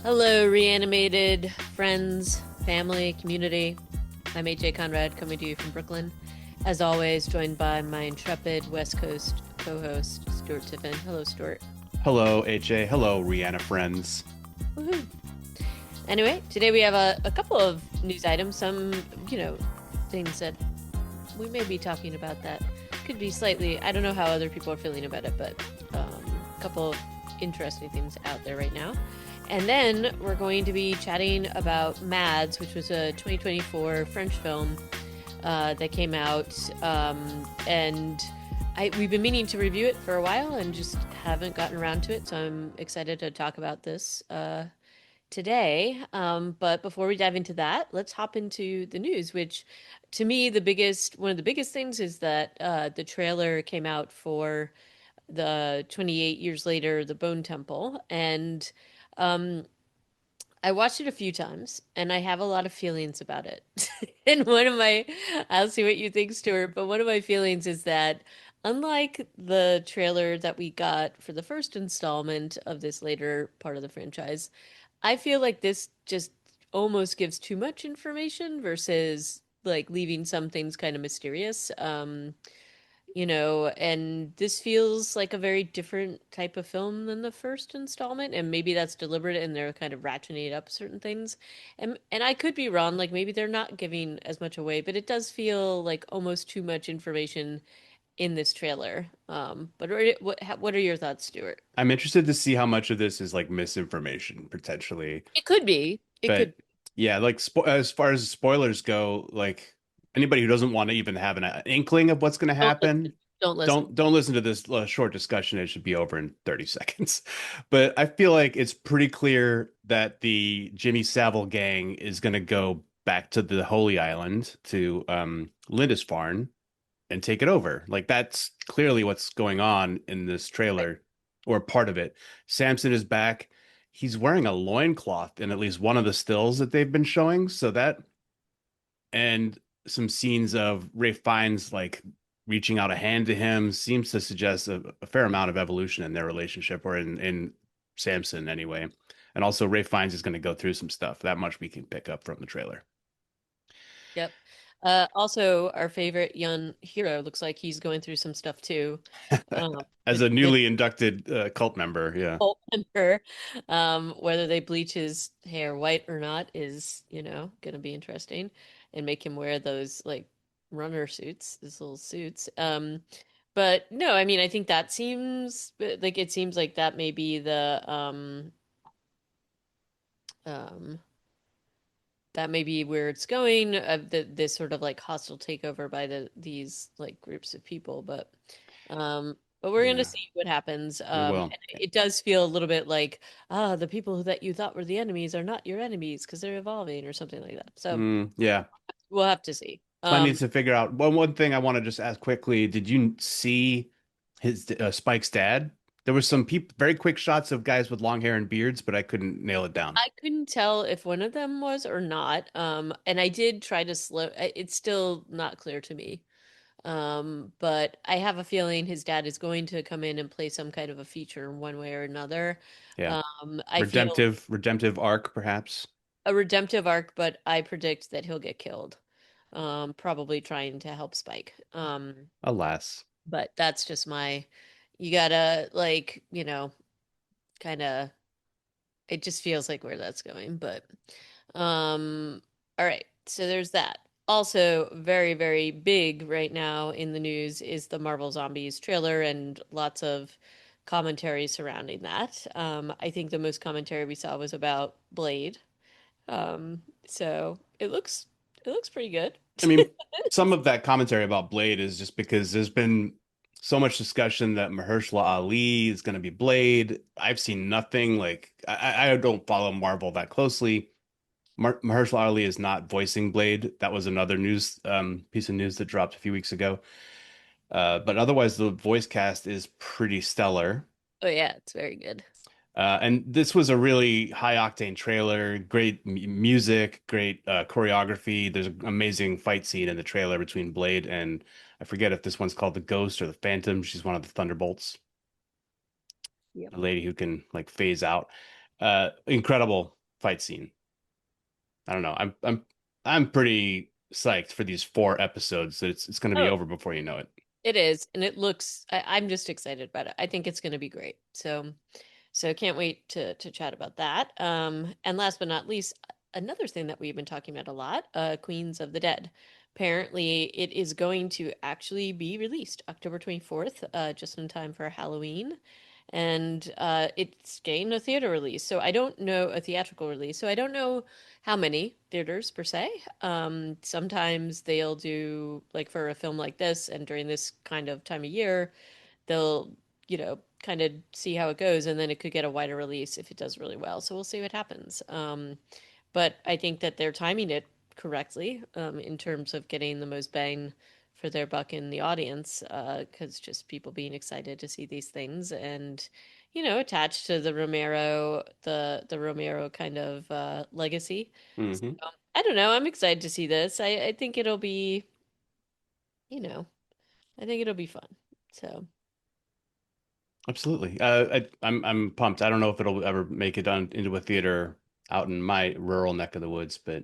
Hello, reanimated friends, family, community. I'm AJ Conrad coming to you from Brooklyn. As always, joined by my intrepid West Coast co host, Stuart Tiffin. Hello, Stuart. Hello, HA. Hello, Rihanna friends. Woohoo. Anyway, today we have a couple of news items, some, you know, things that we may be talking about that could be slightly, I don't know how other people are feeling about it, but a couple of interesting things out there right now. And then we're going to be chatting about MadS, which was a 2024 French film that came out. We've been meaning to review it for a while and just haven't gotten around to it. So I'm excited to talk about this today. But before we dive into that, let's hop into the news, which to me, one of the biggest things is that the trailer came out for the 28 years later, the Bone Temple. And um, I watched it a few times and I have a lot of feelings about it. And I'll see what you think, Stuart, but one of my feelings is that unlike the trailer that we got for the first installment of this later part of the franchise, I feel like this just almost gives too much information versus like leaving some things kind of mysterious. And this feels like a very different type of film than the first installment, and maybe that's deliberate and they're kind of ratcheting up certain things. And I could be wrong, like maybe they're not giving as much away, but it does feel like almost too much information in this trailer. What are your thoughts, Stuart? I'm interested to see how much of this is like misinformation potentially. It could be. It But could be. yeah, like spo as far as spoilers go, like anybody who doesn't want to even have an inkling of what's going to Don't listen. happen, Don't listen. don't listen to this short discussion. It should be over in 30 seconds. But I feel like it's pretty clear that the Jimmy Savile gang is going to go back to the Holy Island to Lindisfarne and take it over. Like that's clearly what's going on in this Right. trailer or part of it. Samson is back. He's wearing a loincloth in at least one of the stills that they've been showing. So that and some scenes of Ray Fiennes like reaching out a hand to him seems to suggest a fair amount of evolution in their relationship or in Samson anyway. And also Ray Fiennes is going to go through some stuff. That much we can pick up from the trailer. Yep. Also, our favorite young hero looks like he's going through some stuff too. As With a with newly inducted cult member, yeah. Colt Member. Whether they bleach his hair white or not is, going to be interesting, and make him wear those like runner suits, these little suits. But no, I mean, I think that seems like it seems like that may be um, that may be where it's going. This sort of like hostile takeover by these like groups of people, but we're gonna Yeah, see what happens. we will. And it does feel a little bit like the people that you thought were the enemies are not your enemies because they're evolving or something like that. So Yeah. we'll have to see. So I need to figure out one thing I want to just ask quickly. Did you see his Spike's dad? There was some peop very quick shots of guys with long hair and beards, but I couldn't nail it down. I couldn't tell if one of them was or not. And I did try to it's still not clear to me. But I have a feeling his dad is going to come in and play some kind of a feature in one way or another. Yeah. I feel Redemptive arc, perhaps. a redemptive arc, but I predict that he'll get killed. Probably trying to help Spike. Alas. But that's just you gotta like, kind of, it just feels like where that's going. But all right, so there's that. Also, very, very big right now in the news is the Marvel Zombies trailer and lots of commentary surrounding that. I think the most commentary we saw was about Blade. So it looks pretty good. I mean, some of that commentary about Blade is just because there's been so much discussion that Mahershala Ali is going to be Blade. I've seen nothing. Like, I don't follow Marvel that closely. Mahershala Ali is not voicing Blade. That was another news piece of news that dropped a few weeks ago. But otherwise, the voice cast is pretty stellar. Oh yeah, it's very good. And this was a really high octane trailer, great music, great choreography. There's an amazing fight scene in the trailer between Blade and I forget if this one's called the Ghost or the Phantom. She's one of the Thunderbolts, Yep. a lady who can like phase out. Incredible fight scene. I don't know. I'm pretty psyched for these 4 episodes that it's going to be Oh, over before you know it. it is, and it looks. I'm just excited about it. I think it's going to be great. So can't wait to chat about that. And last but not least, another thing that we've been talking about a lot, Queens of the Dead. Apparently, it is going to actually be released October 24th, just in time for Halloween. And it's getting a theater release. So I don't know a theatrical release. So I don't know how many theaters per se. Sometimes they'll do like for a film like this, and during this kind of time of year, they'll, kind of see how it goes, and then it could get a wider release if it does really well. So we'll see what happens. But I think that they're timing it correctly in terms of getting the most bang for their buck in the audience, because just people being excited to see these things and, attached to the Romero kind of legacy. So, Hmm. I don't know. I'm excited to see this. I think it'll be, you know, I think it'll be fun. So. Absolutely. I'm pumped. I don't know if it'll ever make it on into a theater out in my rural neck of the woods, but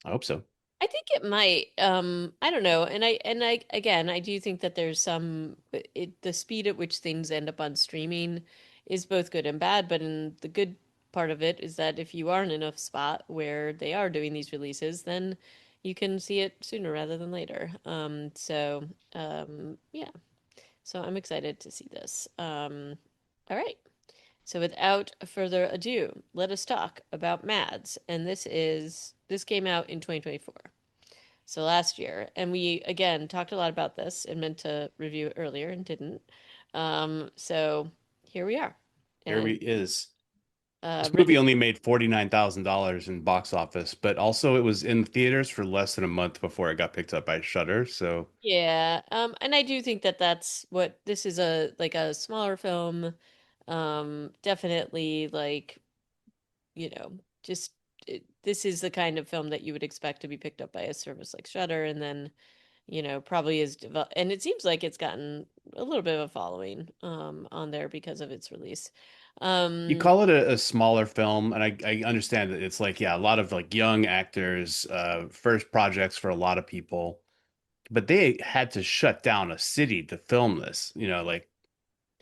I hope so. I think it might. I don't know. And I again, I do think that there's the speed at which things end up on streaming is both good and bad, but in the good part of it is that if you are in enough spot where they are doing these releases, then you can see it sooner rather than later. Yeah. So I'm excited to see this. All right. So without further ado, let us talk about MadS. And this came out in 2024. So last year, and we again talked a lot about this and meant to review it earlier and didn't. So here we are. Here And we is. This written, movie only made $49,000 in box office, but also it was in theaters for less than a month before it got picked up by Shudder. So yeah. And I do think that that's what this is, a like a smaller film. Definitely like, just this is the kind of film that you would expect to be picked up by a service like Shudder, and then probably is develop, and it seems like it's gotten a little bit of a following on there because of its release. you Um, call it a smaller film, and I understand that it's like, yeah, a lot of like young actors, first projects for a lot of people, but they had to shut down a city to film this. Like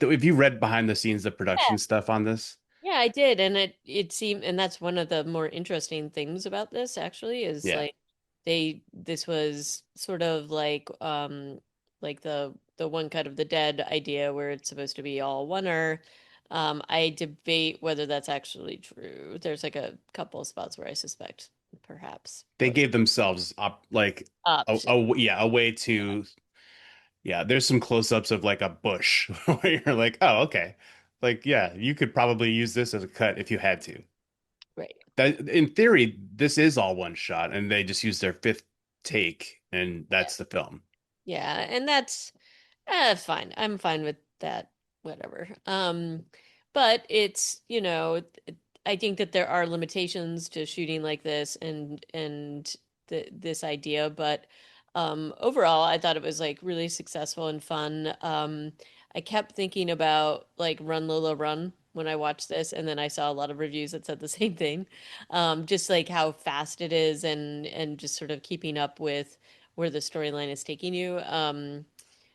if you read behind the scenes, the production stuff on this, yeah, I did, and it seemed, and that's one of the more interesting things about this actually is yeah, like this was sort of like the one cut of the dead idea where it's supposed to be all oneer. I debate whether that's actually true. There's like a couple of spots where I suspect perhaps they was gave themselves up like option. yeah, a way Yeah, to. Yeah, there's some close-ups of like a bush where you're like, oh, okay. Like, yeah, you could probably use this as a cut if you had to. right. That in theory, this is all one shot, and they just use their fifth take, and Yeah. that's the film. Yeah, and that's fine. I'm fine with that, whatever. But it's, I think that there are limitations to shooting like this and this idea, but overall I thought it was like really successful and fun. I kept thinking about like Run Lola Run when I watched this, and then I saw a lot of reviews that said the same thing. Just like how fast it is and just sort of keeping up with where the storyline is taking you.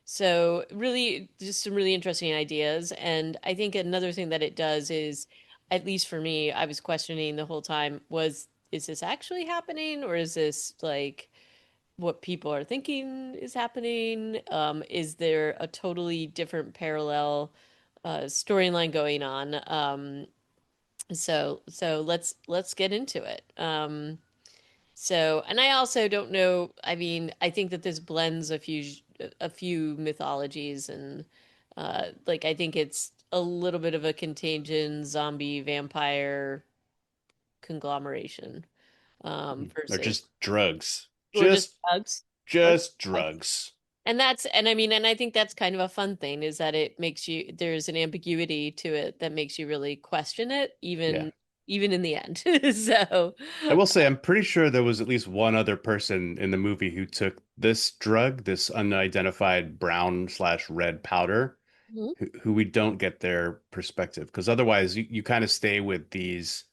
So really, just some really interesting ideas. And I think another thing that it does is, at least for me, I was questioning the whole time is this actually happening, or is this like what people are thinking is happening? Is there a totally different parallel storyline going on? So let's get into it. And I also don't know. I mean, I think that this blends a few mythologies, and like I think it's a little bit of a contagion zombie vampire conglomeration Or versus just drugs. or just Just drugs or just drugs. drugs. And I mean, and I think that's kind of a fun thing is that it makes there's an ambiguity to it that makes you really question it, Yeah. even in the end. So I will say I'm pretty sure there was at least one other person in the movie who took this drug, this unidentified brown/red powder, Mhm. who we don't get their perspective because otherwise you kind of stay with these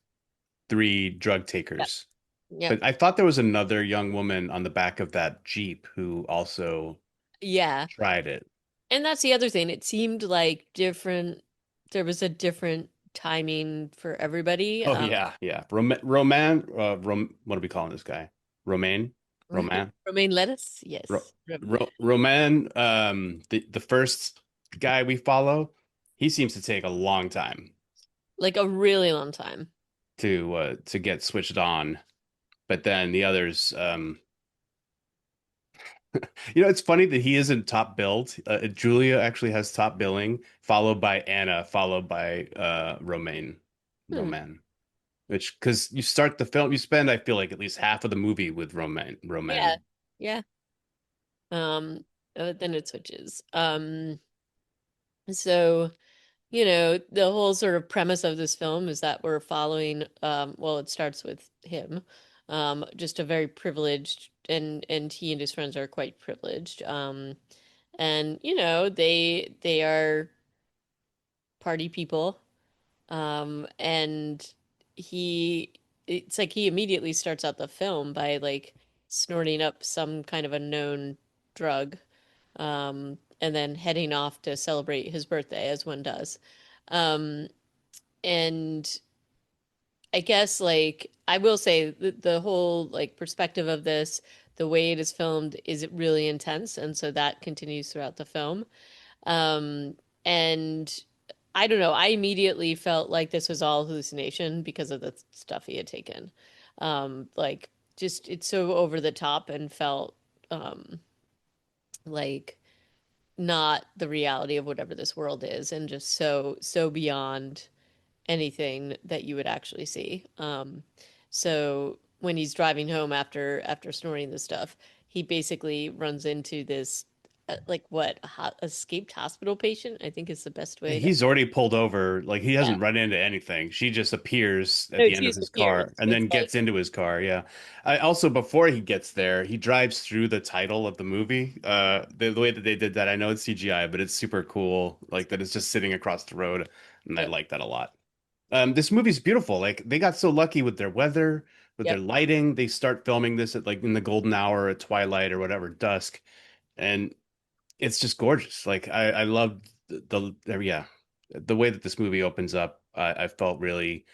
three drug Yep. takers. Yep. But I thought there was another young woman on the back of that Jeep who also Yeah. tried it. And that's the other thing. It seemed like there was a different timing for everybody. Oh yeah, yeah. What are we calling this guy? Romaine? Roman? Romaine lettuce? Ro Yes. Roman, the first guy we follow, he seems to take a long time Like a really long time. to get switched on. But then the others, it's funny that he isn't top billed. Julia actually has top billing, followed by Anna, followed by Romaine, Hmm. Roman. Which, because you start the film, you spend, I feel like, at least half of the movie with Yeah. Roman. Yeah. Then it switches. So, the whole sort of premise of this film is that we're following, well, it starts with him, just a very privileged, and he and his friends are quite privileged. And they are party people. And he, it's like he immediately starts out the film by like snorting up some kind of a known drug, and then heading off to celebrate his birthday, as one does. Um, and I guess like I will say the whole like perspective of this, the way it is filmed, is really intense, and so that continues throughout the film. Um, and I don't know, I immediately felt like this was all hallucination because of the stuff he had taken. Like just it's so over the top and felt um like not the reality of whatever this world is, and just so beyond anything that you would actually see. So when he's driving home after snorting the stuff, he basically runs into this like what a escaped hospital patient, I think is the best way to. He's already pulled over. Like he Yeah. hasn't run into anything. She just appears at No, the it's end of his his car appearance. and It's then like gets into his car. Yeah. I also before he gets there, he drives through the title of the movie. The way that they did that, I know it's CGI, but it's super cool. Like that it's just sitting across the road, and I yep, like that a lot. This movie's beautiful. Like they got so lucky with their weather, with their yep, lighting. They start filming this at like in the golden hour at twilight or whatever, dusk. And it's just gorgeous. Like I love yeah, the way that this movie opens up. I felt really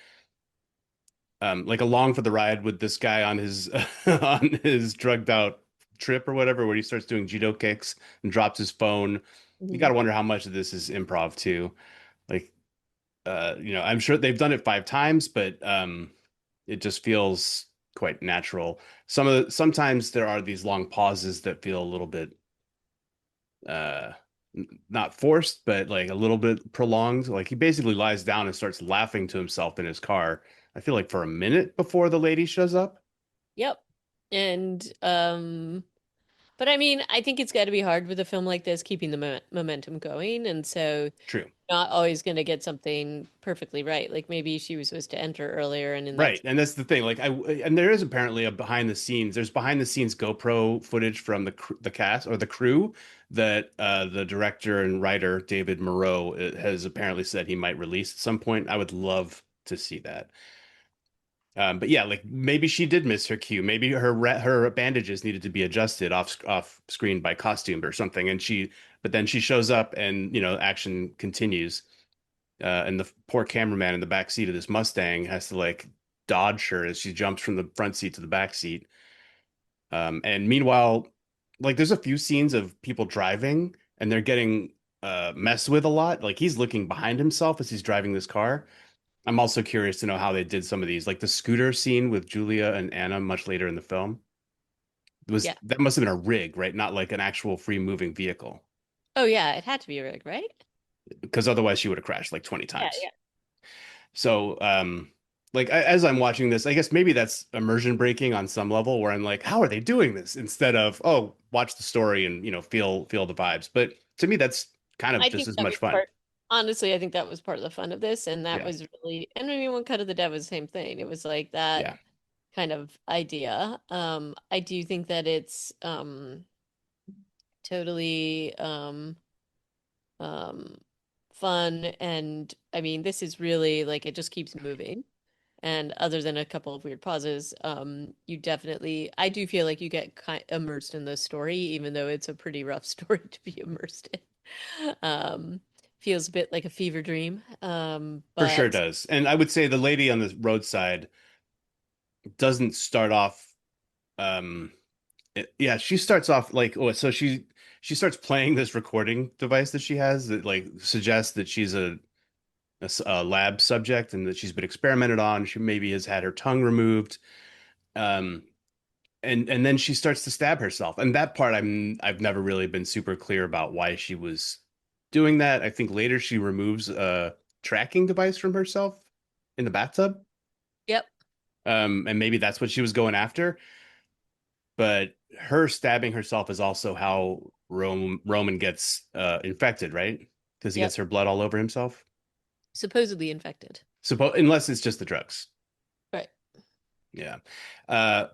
like along for the ride with this guy on his on his drugged out trip or whatever, where he starts doing judo kicks and drops his phone. You got mhm. to wonder how much of this is improv too. Like I'm sure they've done it 5 times, but it just feels quite natural. Sometimes there are these long pauses that feel a little bit uh not forced, but like a little bit prolonged. Like he basically lies down and starts laughing to himself in his car. I feel like for a minute before the lady shows up. Yep. And but I mean, I think it's got to be hard with a film like this keeping the momentum going, and so True. not always going to get something perfectly right. Like maybe she was supposed to enter earlier, and in that. Right. And that's the thing. And there is apparently a behind the scenes. There's behind the scenes GoPro footage from the cast or the crew that the director and writer David Moreau has apparently said he might release at some point. I would love to see that. But yeah, like maybe she did miss her cue. Maybe her bandages needed to be adjusted off screen by costume or something. But then she shows up and action continues. And the poor cameraman in the back seat of this Mustang has to like dodge her as she jumps from the front seat to the back seat. And meanwhile, like there's a few scenes of people driving and they're getting messed with a lot. Like he's looking behind himself as he's driving this car. I'm also curious to know how they did some of these, like the scooter scene with Julia and Anna much later in the film. Yeah. That must have been a rig, right? Not like an actual free moving vehicle, Oh yeah, it had to be rigged, right? because otherwise she would have crashed like 20 Yeah, times. yeah. So, like as I'm watching this, I guess maybe that's immersion breaking on some level, where I'm like, how are they doing this? Instead of, oh, watch the story and feel the vibes. But to me, that's kind of I just think as that much was fun. part. Honestly, I think that was part of the fun of this, and that Yeah, was really. And I mean, One Cut of the Dead was the same thing. It was like that yeah. kind of idea. I do think that it's totally um fun, and I mean, this is really like it just keeps moving. And other than a couple of weird pauses, you definitely, I do feel like you get kind immersed in the story, even though it's a pretty rough story to be immersed in. Feels a bit like a fever dream. For sure But does. And I would say the lady on the roadside doesn't start off yeah, she starts off like oh, so she starts playing this recording device that she has that like suggests that she's a lab subject and that she's been experimented on. She maybe has had her tongue removed. Um, and then she starts to stab herself. And that part I've never really been super clear about why she was doing that. I think later she removes a tracking device from herself in the bathtub. yep, And maybe that's what she was going after. But her stabbing herself is also how Roman gets infected, right? Because he gets yep, her blood all over himself. supposedly infected. Unless it's just the drugs. Right. Yeah.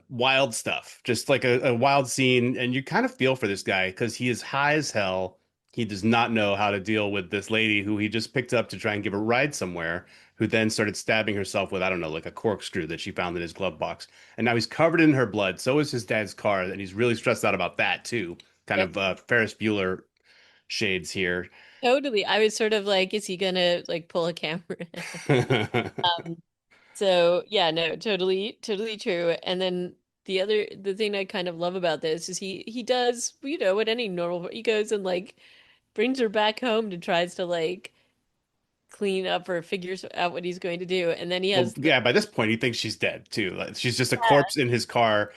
Wild stuff. Just like a wild scene. And you kind of feel for this guy because he is high as hell. He does not know how to deal with this lady who he just picked up to try and give a ride somewhere, who then started stabbing herself with, I don't know, like a corkscrew that she found in his glove box. And now he's covered in her blood. So is his dad's car. And he's really stressed out about that too. Kind Yep. of Ferris Bueller shades here. Totally. I was sort of like, is he gonna like pull a camera? Um, so yeah, no, totally, totally true. And then the thing I kind of love about this is he does, you know, what any normal, he goes and like brings her back home and tries to like clean up or figures out what he's going to do. And then he Well, has the yeah, by this point, he thinks she's dead too. Like, she's just a corpse in his car.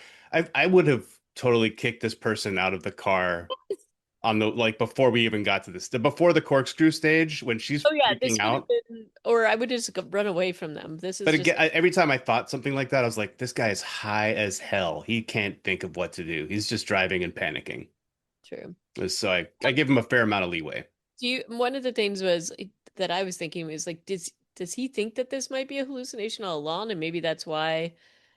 I would have totally kicked this person out of the car on the like before we even got to this, before the corkscrew stage when she's oh yeah, freaking this would have out. been, or I would just run away from them. This is But just again, every time I thought something like that, I was like, this guy is high as hell. He can't think of what to do. He's just driving and panicking. true. So I give him a fair amount of leeway. Do you, one of the things was that I was thinking was like, does he think that this might be a hallucination all along, and maybe that's why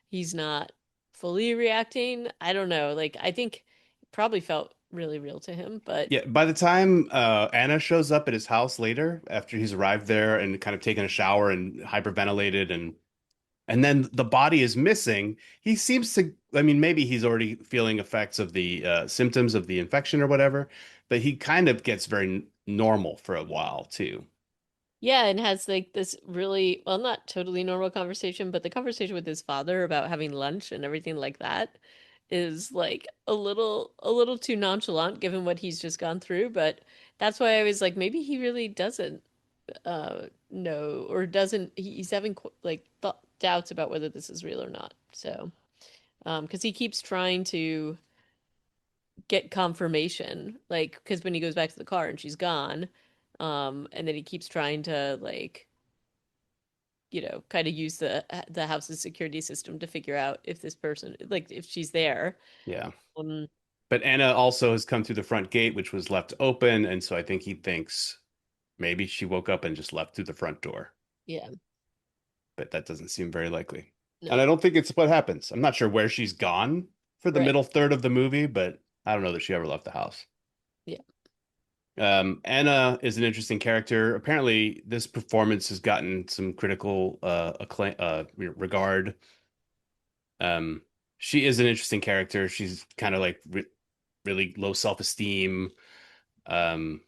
he's not fully reacting? I don't know. Like, I think it probably felt really real to him, but Yeah, by the time Anna shows up at his house later, after he's arrived there and kind of taken a shower and hyperventilated and then the body is missing. He seems to, I mean, maybe he's already feeling effects of the symptoms of the infection or whatever, but he kind of gets very normal for a while too. yeah, and has like this really, well, not totally normal conversation, but the conversation with his father about having lunch and everything like that is like a little too nonchalant given what he's just gone through, but that's why I was like maybe he really doesn't know or doesn't he's having like th doubts about whether this is real or not. So, because he keeps trying to get confirmation, like because when he goes back to the car and she's gone, and then he keeps trying to like you know, kind of use the house's security system to figure out if this person, like, if she's there. Yeah. Um, But Anna also has come through the front gate, which was left open. And so I think he thinks maybe she woke up and just left through the front door. yeah, But that doesn't seem very likely. And no, I don't think it's what happens. I'm not sure where she's gone for the right, middle third of the movie, but I don't know that she ever left the house. yeah. Anna is an interesting character. Apparently, this performance has gotten some critical acclaim, regard. Um, she is an interesting character. She's kind of like really low self-esteem, um,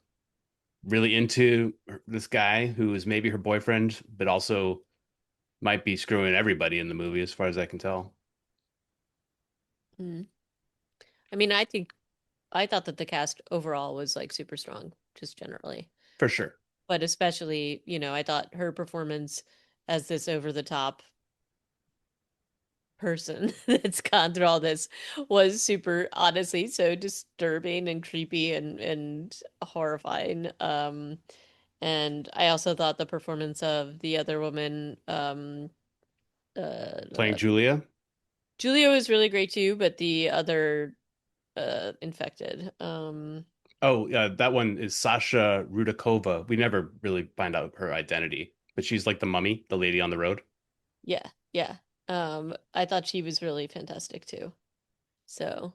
really into this guy who is maybe her boyfriend, but also might be screwing everybody in the movie, as far as I can tell. Mm. I mean, I thought that the cast overall was like super strong, just generally, For sure. but especially, you know, I thought her performance as this over the top person that's gone through all this was super honestly so disturbing and creepy and horrifying. And I also thought the performance of the other woman, Playing Julia. Julia was really great too, but the other infected, Oh, that one is Sasha Rudakova. We never really find out her identity, but she's like the mummy, the lady on the road. yeah, yeah. I thought she was really fantastic too. So,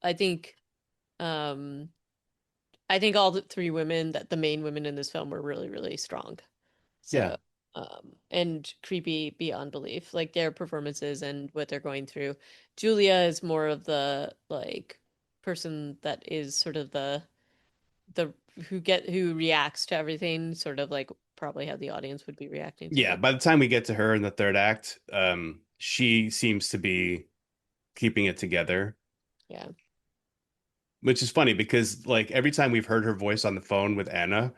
I think, um, I think all the three women that the main women in this film were really, really strong. Yeah. So, and creepy beyond belief, like their performances and what they're going through. Julia is more of the like person that is sort of the who reacts to everything, sort of like probably how the audience would be reacting to Yeah, this. by the time we get to her in the third act, she seems to be keeping it together, Yeah. which is funny because like every time we've heard her voice on the phone with Anna,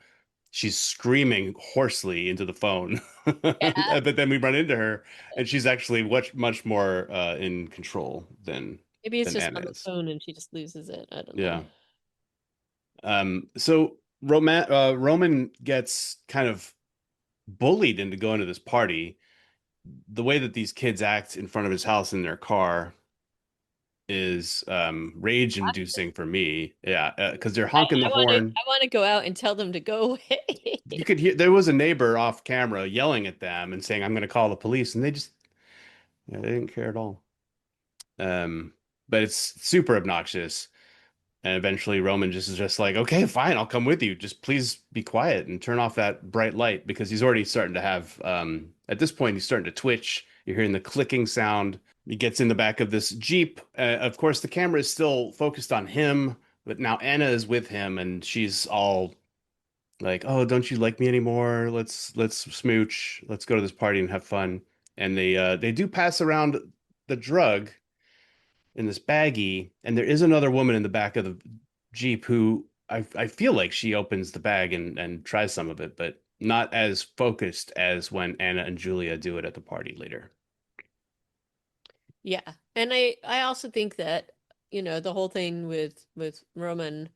she's screaming hoarsely into the phone. Yeah. But then we run into her and she's actually much more in control Maybe it's than just Anna on the is. phone and she just loses it. I don't know. Yeah. So Roman gets kind of bullied into going to this party. The way that these kids act in front of his house in their car is rage inducing for me. Yeah, because they're I, honking the I want to horn. I want to go out and tell them to go away. You could hear there was a neighbor off camera yelling at them and saying, "I'm going to call the police," and they just they didn't care at all. Um, but it's super obnoxious. And eventually Roman just is just like, okay, fine, I'll come with you. Just please be quiet and turn off that bright light because he's already starting to have at this point he's starting to twitch. You're hearing the clicking sound. He gets in the back of this Jeep. Of course, the camera is still focused on him, but now Anna is with him and she's all like, "Oh, don't you like me anymore? Let's smooch. Let's go to this party and have fun." And they do pass around the drug in this baggie, and there is another woman in the back of the Jeep who I feel like she opens the bag and tries some of it, but not as focused as when Anna and Julia do it at the party later. Yeah. And I also think that, the whole thing with Roman,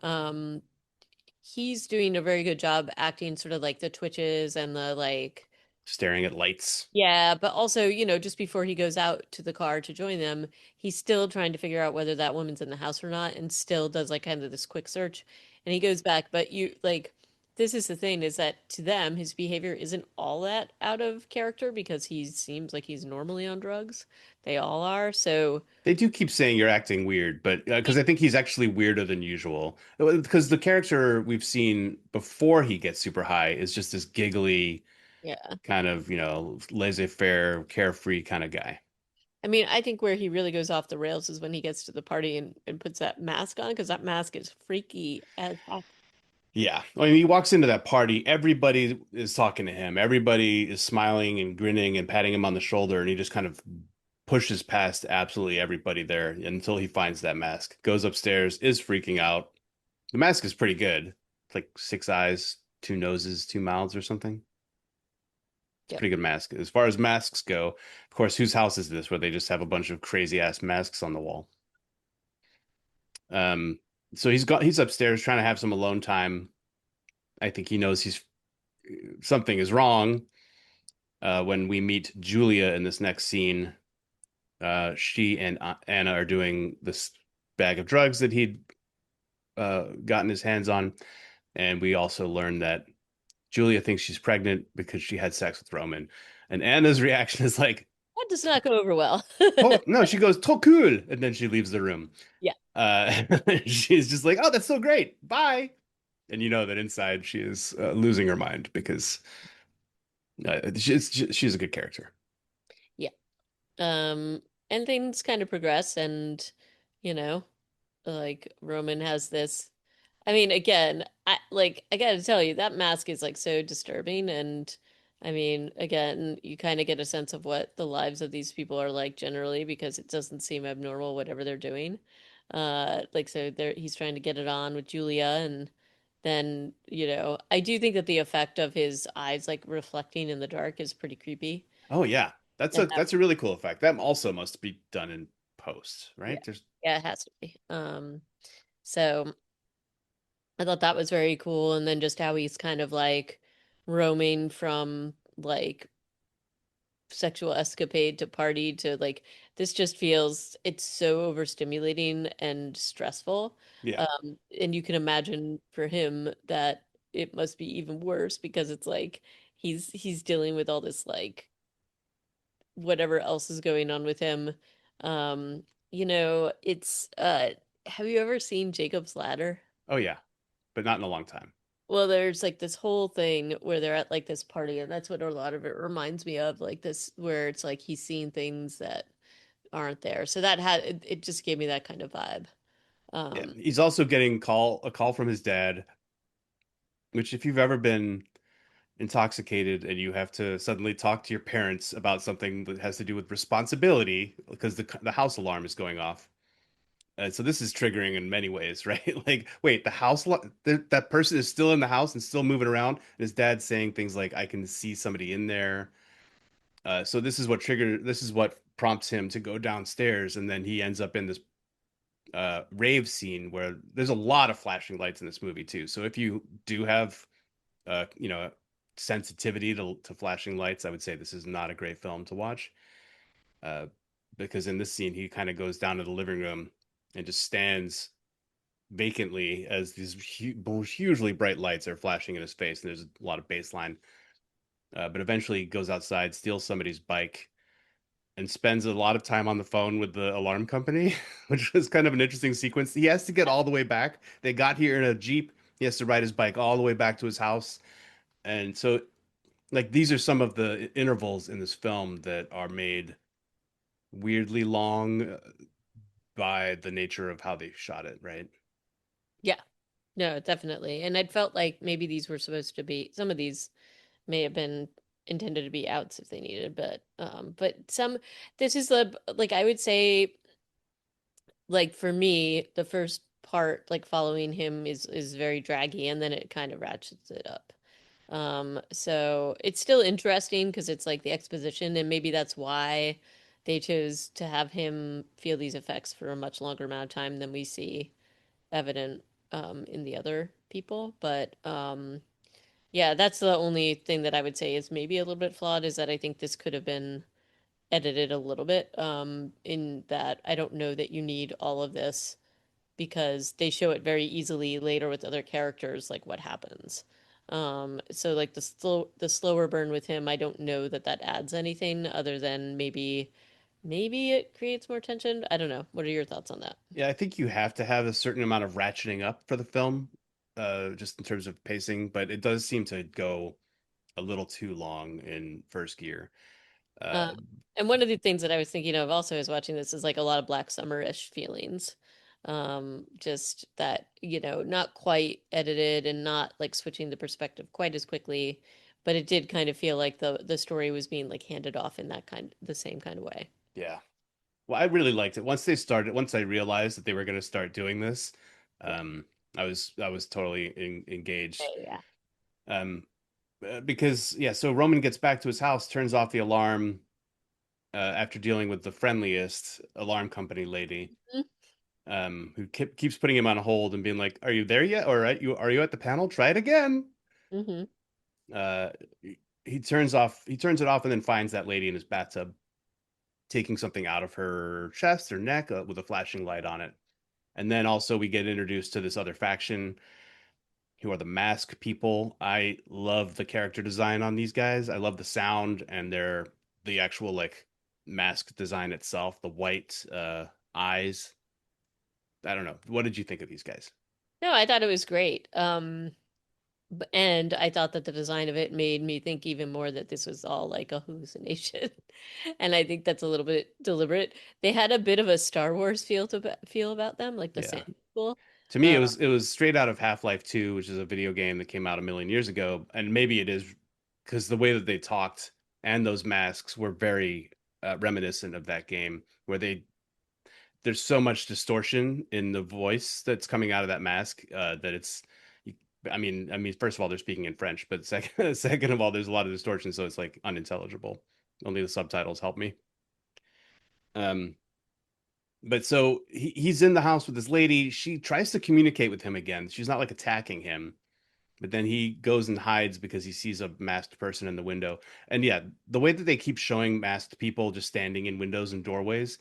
um, he's doing a very good job acting sort of like the twitches and the like. Staring at lights. Yeah, but also, just before he goes out to the car to join them, he's still trying to figure out whether that woman's in the house or not, and still does like kind of this quick search. And he goes back, but this is the thing, is that to them, his behavior isn't all that out of character because he seems like he's normally on drugs. They all are. So, They do keep saying you're acting weird, but because I think he's actually weirder than usual. Because the character we've seen before he gets super high is just this giggly, yeah. kind of, laissez-faire, carefree kind of guy. I mean, I think where he really goes off the rails is when he gets to the party and puts that mask on, because that mask is freaky as heck. Yeah. I mean, he walks into that party, everybody is talking to him. Everybody is smiling and grinning and patting him on the shoulder, and he just kind of pushes past absolutely everybody there until he finds that mask. Goes upstairs, is freaking out. The mask is pretty good. It's like six eyes, two noses, two mouths or something. It's a Yep. pretty good mask. As far as masks go, of course, whose house is this where they just have a bunch of crazy ass masks on the wall? Um, so he's upstairs trying to have some alone time. I think he knows he's something is wrong. When we meet Julia in this next scene, she and Anna are doing this bag of drugs that he'd gotten his hands on, and we also learn that Julia thinks she's pregnant because she had sex with Roman, and Anna's reaction is like, That does not go over well. "Oh no!" She goes, "To cool," and then she leaves the room. Yeah. Uh, she's just like, "Oh, that's so great, bye." And you know that inside she is losing her mind because she's a good character. Yeah. And things kind of progress and, you know, like Roman has this. I mean, again, I gotta tell you, that mask is like so disturbing. And I mean, again, you kind of get a sense of what the lives of these people are like generally because it doesn't seem abnormal, whatever they're doing. Like so he's trying to get it on with Julia, and then, I do think that the effect of his eyes like reflecting in the dark is pretty creepy. Oh yeah, that's And a really cool effect. That also must be done in post, yeah, right? There's yeah, it has to be. So I thought that was very cool. And then just how he's kind of like roaming from like sexual escapade to party to like this just feels it's so overstimulating and stressful. yeah. And you can imagine for him that it must be even worse because it's like he's dealing with all this like whatever else is going on with him. It's have you ever seen Jacob's Ladder? Oh yeah. but not in a long time. Well, there's like this whole thing where they're at like this party, and that's what a lot of it reminds me of, like this where it's like he's seeing things that aren't there. So that had it just gave me that kind of vibe. Yeah, Um, he's also getting a call from his dad, which if you've ever been intoxicated and you have to suddenly talk to your parents about something that has to do with responsibility because the house alarm is going off. So this is triggering in many ways, right? Like, wait, that person is still in the house and still moving around, and his dad's saying things like, "I can see somebody in there." So this is what prompts him to go downstairs, and then he ends up in this rave scene where there's a lot of flashing lights in this movie too. So if you do have you know, sensitivity to flashing lights, I would say this is not a great film to watch. Uh, because in this scene, he kind of goes down to the living room and just stands vacantly as these hugely bright lights are flashing in his face, and there's a lot of baseline. But eventually, he goes outside, steals somebody's bike, and spends a lot of time on the phone with the alarm company, which was kind of an interesting sequence. He has to get all the way back. They got here in a Jeep. He has to ride his bike all the way back to his house. And so, like, these are some of the intervals in this film that are made weirdly long by the nature of how they shot it, right? yeah, no, definitely. And I'd felt like maybe these were supposed to be some of these may have been intended to be outs if they needed, but some this is the like I would say like for me, the first part, like following him is very draggy and then it kind of ratchets it up. So it's still interesting because it's like the exposition, and maybe that's why they chose to have him feel these effects for a much longer amount of time than we see evident in the other people. But yeah, that's the only thing that I would say is maybe a little bit flawed is that I think this could have been edited a little bit in that I don't know that you need all of this because they show it very easily later with other characters, like what happens. So like the slower burn with him, I don't know that that adds anything other than maybe it creates more tension. I don't know. What are your thoughts on that? Yeah, I think you have to have a certain amount of ratcheting up for the film, just in terms of pacing, but it does seem to go a little too long in first gear. Uh, Uh, and one of the things that I was thinking of also as watching this is like a lot of Black Summer-ish feelings. Just that, not quite edited and not like switching the perspective quite as quickly, but it did kind of feel like the story was being like handed off in the same kind of way. yeah. Well, I really liked it. Once I realized that they were going to start doing this, Yeah. um, I was totally engaged. Yeah. Because yeah, so Roman gets back to his house, turns off the alarm after dealing with the friendliest alarm company lady, who keeps putting him on hold and being like, "Are you there yet? Or are you at the panel? Try it again." Mm-hmm. Uh, he turns it off, and then finds that lady in his bathtub taking something out of her chest or neck with a flashing light on it. And then also we get introduced to this other faction who are the mask people. I love the character design on these guys. I love the sound and the actual like mask design itself, the white eyes. I don't know. What did you think of these guys? No, I thought it was great. And I thought that the design of it made me think even more that this was all like a hallucination. And I think that's a little bit deliberate. They had a bit of a Star Wars feel about them, like the Yeah. Sand People. To me, Uh, it was straight out of Half-Life 2, which is a video game that came out a million years ago, and maybe it is because the way that they talked and those masks were very reminiscent of that game, where there's so much distortion in the voice that's coming out of that mask that it's. First of all, they're speaking in French, but second of all, there's a lot of distortion, so it's like unintelligible. Only the subtitles help me. Um, but so he's in the house with this lady. She tries to communicate with him again. She's not like attacking him, but then he goes and hides because he sees a masked person in the window. And yeah, the way that they keep showing masked people just standing in windows and doorways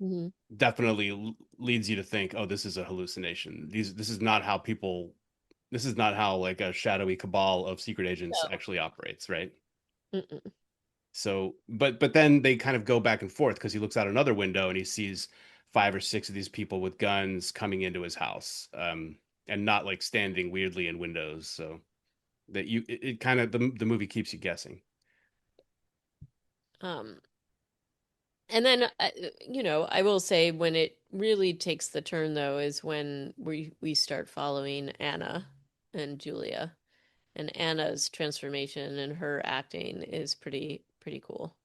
mhm. definitely leads you to think, oh, this is a hallucination. This is not how people. This is not how like a shadowy cabal of secret agents No. actually operates, right? Mm-mm. So, but then they kind of go back and forth because he looks out another window and he sees five or six of these people with guns coming into his house. and not like standing weirdly in windows. So that it kind of the movie keeps you guessing. Um, and then, I will say when it really takes the turn, though, is when we start following Anna and Julia, and Anna's transformation and her acting is pretty cool.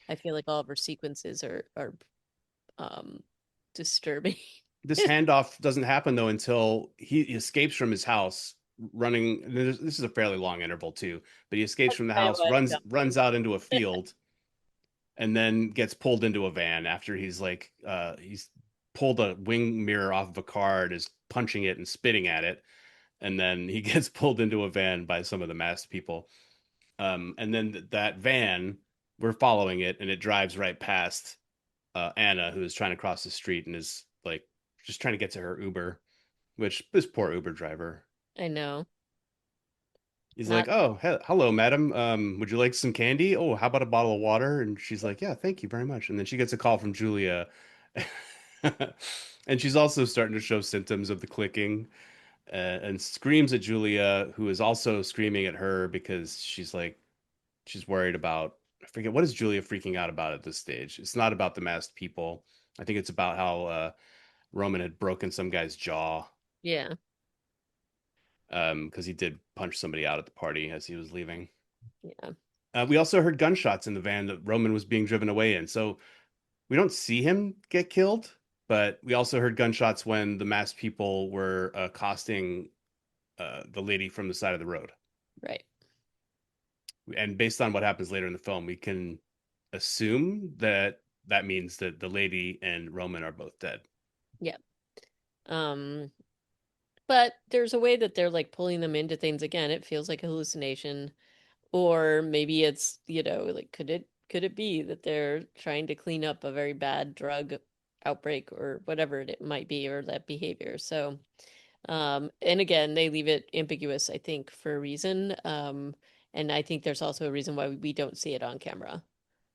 I feel like all of her sequences are um disturbing. This handoff doesn't happen though until he escapes from his house running. This is a fairly long interval too, but he escapes from the I house, was runs jumping. out into a field, and then gets pulled into a van after he's pulled a wing mirror off of a car and is punching it and spitting at it, and then he gets pulled into a van by some of the masked people. And then that van, we're following it, and it drives right past Anna, who is trying to cross the street and is like just trying to get to her Uber, which this poor Uber driver. I know. He's like, Not "Oh, hello, madam. Would you like some candy? Oh, how about a bottle of water?" And she's like, "Yeah, thank you very much." And then she gets a call from Julia, and she's also starting to show symptoms of the clicking, and screams at Julia, who is also screaming at her because she's worried about. I forget what is Julia freaking out about at this stage. It's not about the masked people. I think it's about how Roman had broken some guy's jaw yeah, because he did punch somebody out at the party as he was leaving. yeah, We also heard gunshots in the van that Roman was being driven away in. So we don't see him get killed, but we also heard gunshots when the masked people were accosting the lady from the side of the road. right. And based on what happens later in the film, we can assume that that means that the lady and Roman are both dead. Yeah. Um, but there's a way that they're like pulling them into things again. It feels like a hallucination. Or maybe it's, like could it be that they're trying to clean up a very bad drug outbreak or whatever it might be, or that behavior. So, and again, they leave it ambiguous, I think, for a reason. And I think there's also a reason why we don't see it on camera.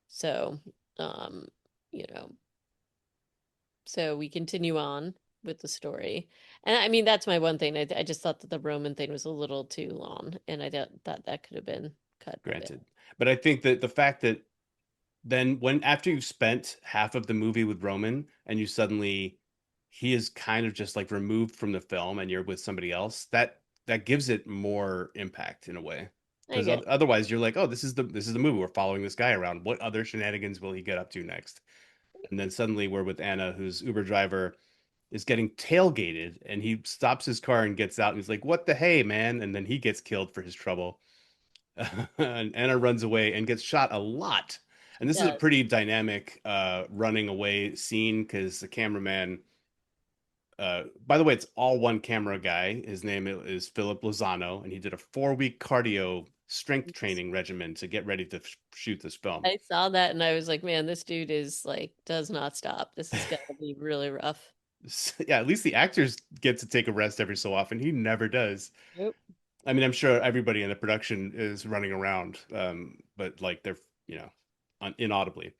So, um, you know, so we continue on with the story. And I mean, that's my one thing. I just thought that the Roman thing was a little too long, and I thought that could have been cut a bit. Granted, but I think that the fact that then when after you've spent half of the movie with Roman and you suddenly he is kind of just like removed from the film and you're with somebody else, that gives it more impact in a way. I Because get otherwise you're like, oh, this is the movie. We're following this guy around. What other shenanigans will he get up to next? And then suddenly we're with Anna, whose Uber driver is getting tailgated, and he stops his car and gets out, and he's like, "What the hey, man?" And then he gets killed for his trouble. And Anna runs away and gets shot a lot. And this is a that. pretty dynamic running away scene because the cameraman, by the way, it's all one camera guy. His name is Philip Lozano, and he did a 4 week cardio strength training regimen to get ready to shoot this film. I saw that and I was like, man, this dude is like does not stop. This is gonna be really rough. Yeah, at least the actors get to take a rest every so often. He never does. Nope. I mean, I'm sure everybody in the production is running around, but like they're inaudibly,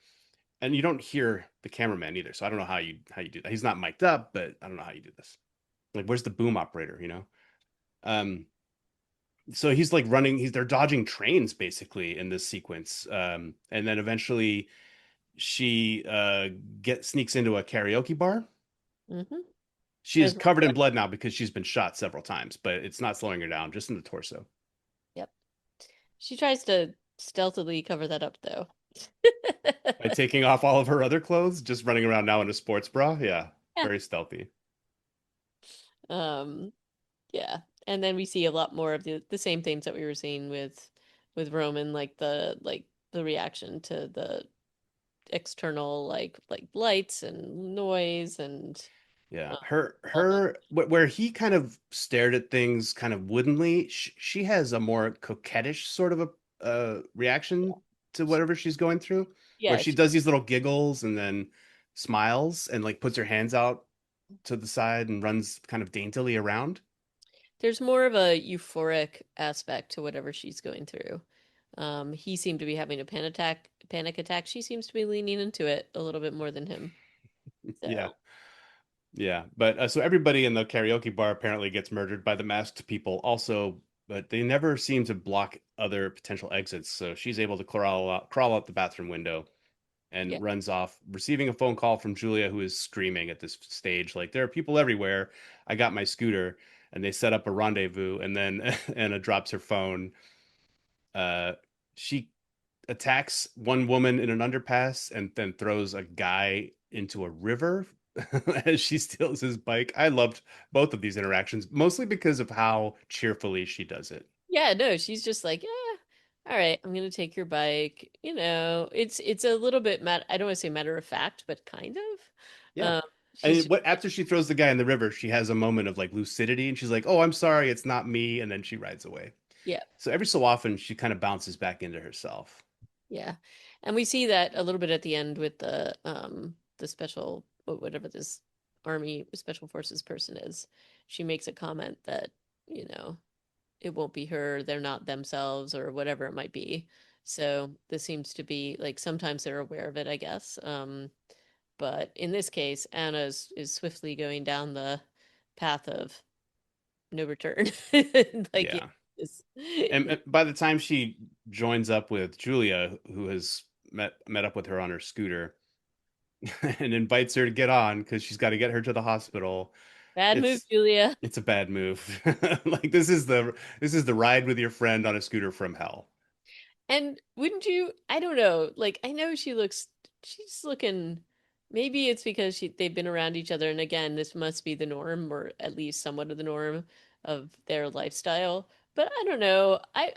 and you don't hear the cameraman either. So I don't know how you do that. He's not mic'd up, but I don't know how you do this. Like, where's the boom operator? Um, so he's like running. They're dodging trains basically in this sequence, and then eventually she get sneaks into a karaoke bar. Mm-hmm. She is There's covered yeah, in blood now because she's been shot several times, but it's not slowing her down, just in the torso. yep. She tries to stealthily cover that up though. By taking off all of her other clothes, just running around now in a sports bra. Yeah, Yeah. very stealthy. Um, yeah. And then we see a lot more of the same things that we were seeing with Roman, like the reaction to the external like lights and noise and Yeah, uh, all the where he kind of stared at things kind of woodenly. She has a more coquettish sort of a reaction to whatever she's going through, where yeah, she does these little giggles and then smiles and like puts her hands out to the side and runs kind of daintily around. there's more of a euphoric aspect to whatever she's going through. He seemed to be having a panic attack. She seems to be leaning into it a little bit more than him. Yeah. So, Yeah, but so everybody in the karaoke bar apparently gets murdered by the masked people also, but they never seem to block other potential exits. So she's able to crawl out the bathroom window Yeah. and runs off, receiving a phone call from Julia, who is screaming at this stage, like, there are people everywhere. I got my scooter, and they set up a rendezvous, and then Anna drops her phone. She attacks one woman in an underpass and then throws a guy into a river as she steals his bike. I loved both of these interactions, mostly because of how cheerfully she does it. Yeah, no, she's just like, yeah, all right, I'm gonna take your bike. It's a little bit I don't want to say matter of fact, but kind of. Yeah. She's And just, what after she throws the guy in the river, she has a moment of like lucidity and she's like, "Oh, I'm sorry, it's not me," and then she rides away. yeah, So every so often she kind of bounces back into herself. yeah. And we see that a little bit at the end with the special whatever this army special forces person is. She makes a comment that, you know, it won't be her, they're not themselves or whatever it might be. So this seems to be like sometimes they're aware of it, I guess. But in this case, is swiftly going down the path of no return. Like, Yeah. it's, And by the time she joins up with Julia, who has met up with her on her scooter, and invites her to get on because she's got to get her to the hospital. bad move, It's Julia. it's a bad move. Like this is the ride with your friend on a scooter from hell. And wouldn't you? I don't know. Like, I know she's looking. Maybe it's because they've been around each other, and again, this must be the norm, or at least somewhat of the norm of their lifestyle. But I don't know. I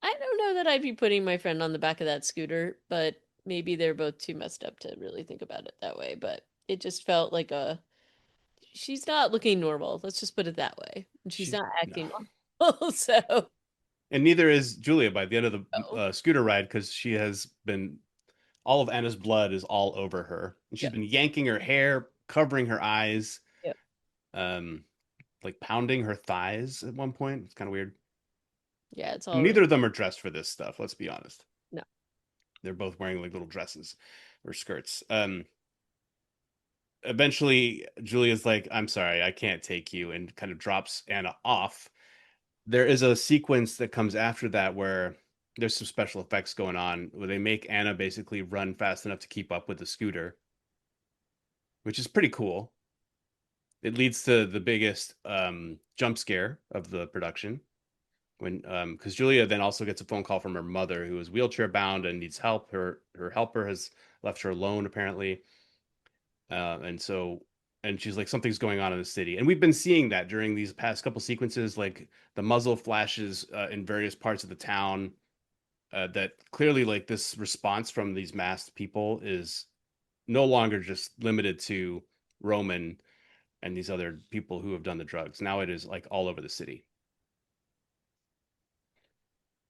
don't know that I'd be putting my friend on the back of that scooter, but maybe they're both too messed up to really think about it that way. But it just felt like she's not looking normal. Let's just put it that way. And she's She's not no. acting normal. So, And neither is Julia by the end of the oh, scooter ride because she has been all of Anna's blood is all over her, and she's yeah, been yanking her hair, covering her eyes, yeah, um, like pounding her thighs at one point. It's kind of weird. yeah. It's all Neither really of them are dressed for this stuff. Let's be honest. no. They're both wearing like little dresses or skirts. Eventually, Julia's like, "I'm sorry, I can't take you," and kind of drops Anna off. There is a sequence that comes after that where there's some special effects going on where they make Anna basically run fast enough to keep up with the scooter, which is pretty cool. It leads to the biggest jump scare of the production when because Julia then also gets a phone call from her mother who is wheelchair bound and needs help. Her helper has left her alone apparently, and so and she's like something's going on in the city, and we've been seeing that during these past couple sequences, like the muzzle flashes in various parts of the town. That clearly, like this response from these masked people is no longer just limited to Roman and these other people who have done the drugs. Now it is like all over the city.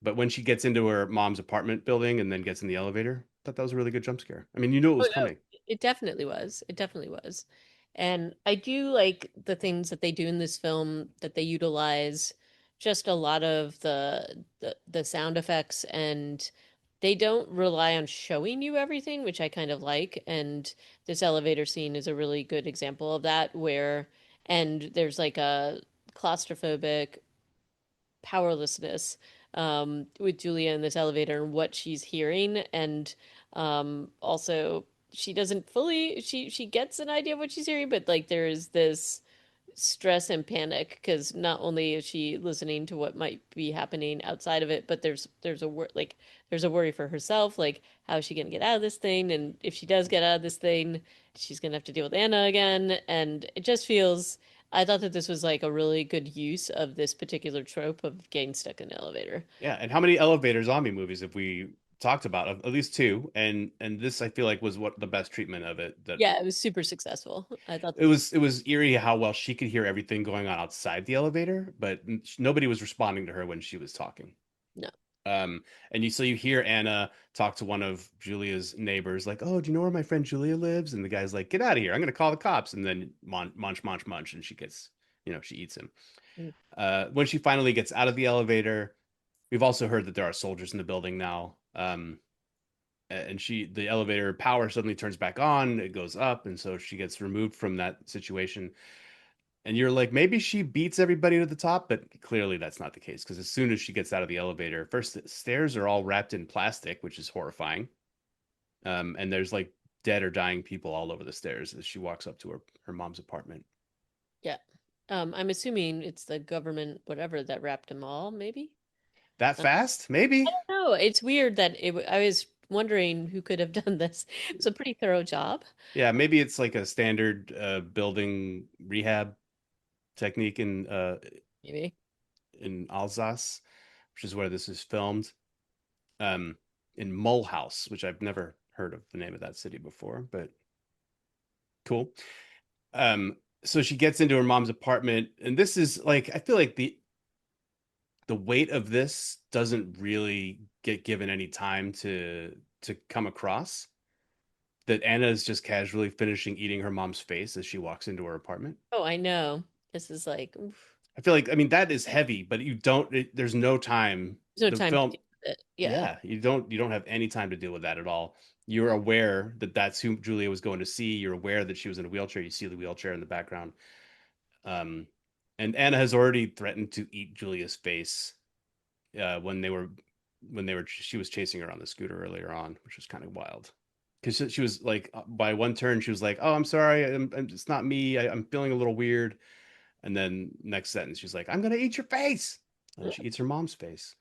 But when she gets into her mom's apartment building and then gets in the elevator, I thought that was a really good jump scare. I mean, you knew it Oh was no, coming. it definitely was. It definitely was. And I do like the things that they do in this film that they utilize just a lot of the sound effects, and they don't rely on showing you everything, which I kind of like. And this elevator scene is a really good example of that where and there's like a claustrophobic powerlessness with Julia in this elevator and what she's hearing, and also she doesn't fully she gets an idea of what she's hearing, but like there is this stress and panic because not only is she listening to what might be happening outside of it, but there's a worry for herself, like how is she going to get out of this thing, and if she does get out of this thing, she's going to have to deal with Anna again, and it just feels. I thought that this was like a really good use of this particular trope of getting stuck in an elevator. Yeah, and how many elevator zombie movies have we talked about? At least two, and this I feel like was what the best treatment of it. That Yeah, it was super successful. I thought it this was was it was eerie how well she could hear everything going on outside the elevator, but nobody was responding to her when she was talking. no. Um, and you hear Anna talk to one of Julia's neighbors, like, "Oh, do you know where my friend Julia lives?" And the guy's like, "Get out of here! I'm gonna call the cops." And then munch, munch, munch, and she gets, she eats him. Mm. When she finally gets out of the elevator, we've also heard that there are soldiers in the building now. and the elevator power suddenly turns back on, it goes up, and so she gets removed from that situation. And you're like, maybe she beats everybody to the top, but clearly that's not the case because as soon as she gets out of the elevator, first the stairs are all wrapped in plastic, which is horrifying. And there's like dead or dying people all over the stairs as she walks up to her mom's apartment. Yeah. I'm assuming it's the government, whatever, that wrapped them all, maybe? That I fast? Maybe. don't know. It's weird that I was wondering who could have done this. It was a pretty thorough job, Yeah, maybe it's like a standard building rehab technique maybe. in Alsace, which is where this is filmed. Um, in Mulhouse, which I've never heard of the name of that city before, but cool. Um, so she gets into her mom's apartment, and this is like I feel like the weight of this doesn't really get given any time to come across. That Anna is just casually finishing eating her mom's face as she walks into her apartment. Oh, I know. This is like, oof. I feel like I mean that is heavy, but there's no time. There's no The time to film, deal with it. Yeah. yeah, you don't have any time to deal with that at all. You're aware that that's who Julia was going to see. You're aware that she was in a wheelchair. You see the wheelchair in the background. Um, and Anna has already threatened to eat Julia's face when she was chasing her on the scooter earlier on, which was kind of wild. Because she was like, by one turn, she was like, "Oh, I'm sorry, it's not me. I'm feeling a little weird." And then next sentence, she's like, "I'm gonna eat your face," and she eats her mom's face.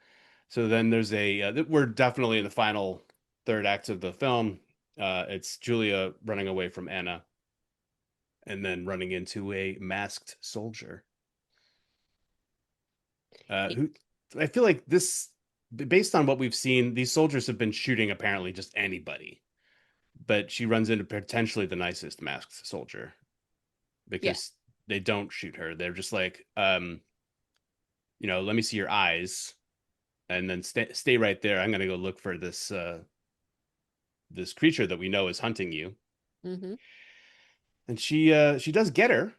So then there's we're definitely in the final third act of the film. It's Julia running away from Anna and then running into a masked soldier who I feel like based on what we've seen, these soldiers have been shooting apparently just anybody. But she runs into potentially the nicest masked soldier Yeah. because they don't shoot her. They're just like, let me see your eyes, and then stay right there. I'm gonna go look for this creature that we know is hunting you. Hmm. And she does get her.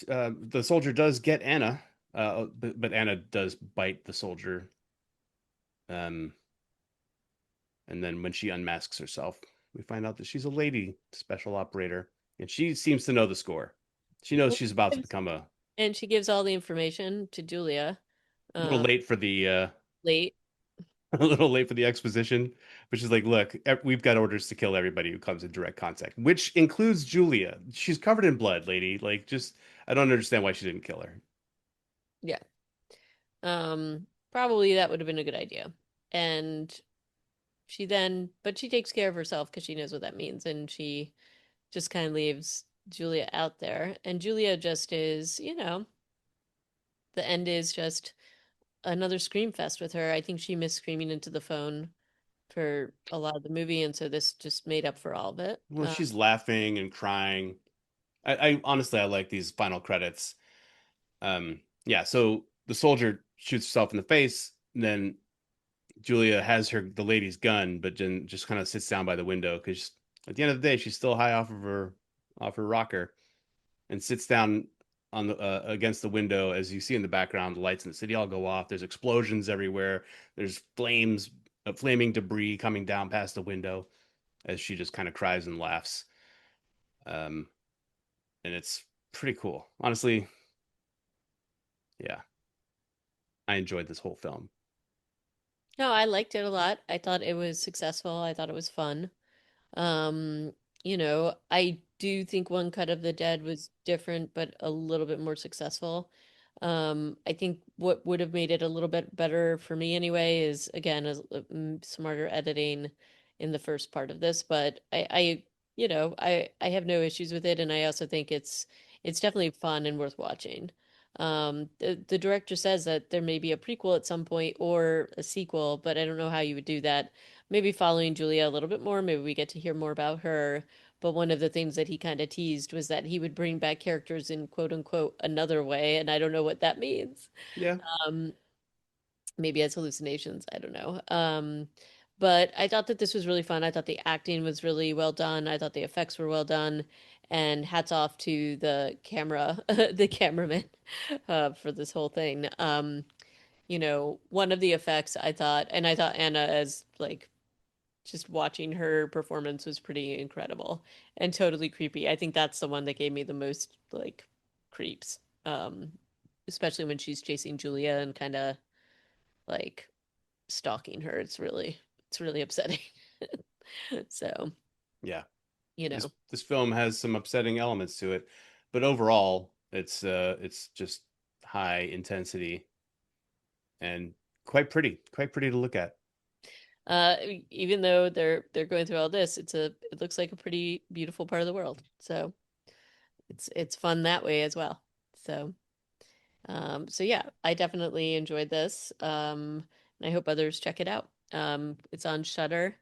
The soldier does get Anna, but Anna does bite the soldier. Um, And then when she unmasks herself, we find out that she's a lady special operator, and she seems to know the score. She knows she's about to become a And she gives all the information to Julia, little uh, late for the late. a little late for the exposition, which is like, look, we've got orders to kill everybody who comes in direct contact, which includes Julia. She's covered in blood, lady. Like, just I don't understand why she didn't kill her. Yeah. Probably that would have been a good idea. And but she takes care of herself because she knows what that means, and she just kind of leaves Julia out there. And Julia just is, the end is just another scream fest with her. I think she missed screaming into the phone for a lot of the movie, and so this just made up for all of it. Well, she's laughing and crying. I honestly I like these final credits. Yeah, so the soldier shoots herself in the face, and then Julia has the lady's gun, but then just kind of sits down by the window because at the end of the day, she's still high off her rocker, and sits down on the against the window. As you see in the background, the lights in the city all go off. There's explosions everywhere. There's flaming debris coming down past the window as she just kind of cries and laughs. Um, and it's pretty cool, honestly. Yeah, I enjoyed this whole film. No, I liked it a lot. I thought it was successful. I thought it was fun. Um, I do think One Cut of the Dead was different, but a little bit more successful. I think what would have made it a little bit better for me anyway is again smarter editing in the first part of this. But I have no issues with it, and I also think it's definitely fun and worth watching. The director says that there may be a prequel at some point or a sequel, but I don't know how you would do that. Maybe following Julia a little bit more. Maybe we get to hear more about her. But one of the things that he kind of teased was that he would bring back characters in quote unquote another way, and I don't know what that means. Yeah, Um, Maybe as hallucinations, I don't know. But I thought that this was really fun. I thought the acting was really well done. I thought the effects were well done, and hats off to the the cameraman, for this whole thing. One of the effects I thought, and I thought Anna as like just watching her performance was pretty incredible and totally creepy. I think that's the one that gave me the most like creeps. Um, Especially when she's chasing Julia and kind of like stalking her. It's really upsetting. So, Yeah. you This know. this film has some upsetting elements to it, but overall it's just high intensity and quite pretty to look at. Uh, Even though they're going through all this, it looks like a pretty beautiful part of the world. So, it's fun that way as well. So, so yeah, I definitely enjoyed this. And I hope others check it out. It's on Shudder,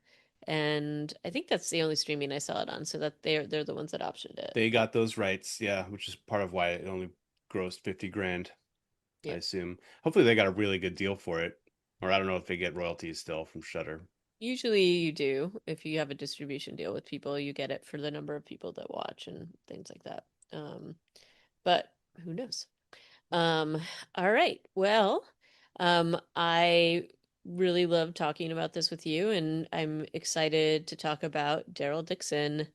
and I think that's the only streaming I saw it on, so that they're the ones that optioned it. They got those rights, yeah, which is part of why it only grossed 50 grand, I Yep. assume. Hopefully they got a really good deal for it. Or I don't know if they get royalties still from Shudder. Usually you do. If you have a distribution deal with people, you get it for the number of people that watch and things like that. But who knows? Um, all right. Well, I really love talking about this with you, and I'm excited to talk about Daryl Dixon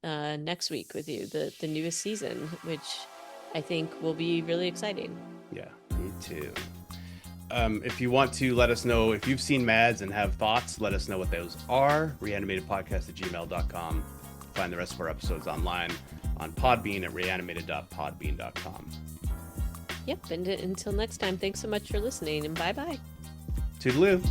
next week with you, the newest season, which I think will be really exciting. Yeah, me too. If you want to let us know if you've seen MadS and have thoughts, let us know what those are. Reanimatedpodcast@gmail.com. Find the rest of our episodes online on Podbean at reanimated.podbean.com. Yep, and until next time, thanks so much for listening, and bye bye. Toodaloo.